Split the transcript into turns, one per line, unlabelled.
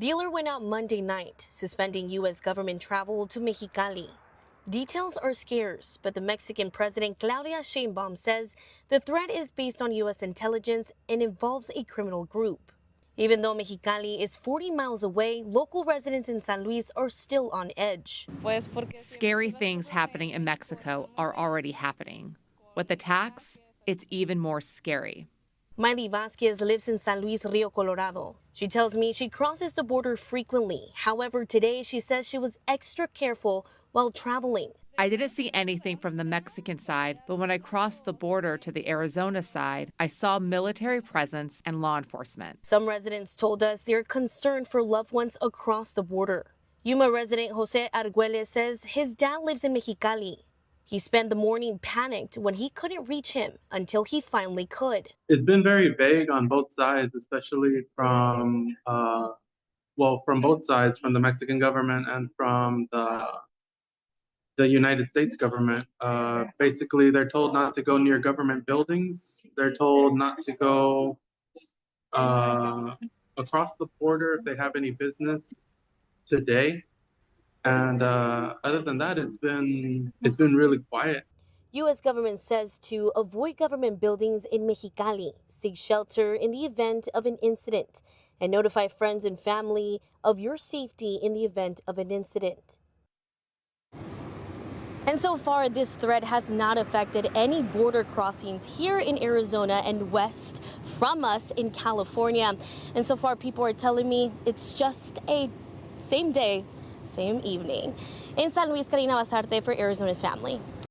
The alert went out Monday night, suspending U.S. government travel to Mexicali. Details are scarce, but the Mexican President Claudia Sheinbaum says the threat is based on U.S. intelligence and involves a criminal group. Even though Mexicali is 40 miles away, local residents in San Luis are still on edge.
Scary things happening in Mexico are already happening. With attacks, it's even more scary.
Miley Vasquez lives in San Luis Rio Colorado. She tells me she crosses the border frequently. However, today she says she was extra careful while traveling.
I didn't see anything from the Mexican side, but when I crossed the border to the Arizona side, I saw military presence and law enforcement.
Some residents told us they're concerned for loved ones across the border. Yuma resident Jose Arguelles says his dad lives in Mexicali. He spent the morning panicked when he couldn't reach him until he finally could.
It's been very vague on both sides, especially from both sides, from the Mexican government and from the United States government. Basically, they're told not to go near government buildings. They're told not to go across the border if they have any business today. And other than that, it's been really quiet.
U.S. government says to avoid government buildings in Mexicali, seek shelter in the event of an incident, and notify friends and family of your safety in the event of an incident. And so far, this threat has not affected any border crossings here in Arizona and west from us in California. And so far, people are telling me it's just a same day, same evening. In San Luis, Karina Basarte for Arizona's Family.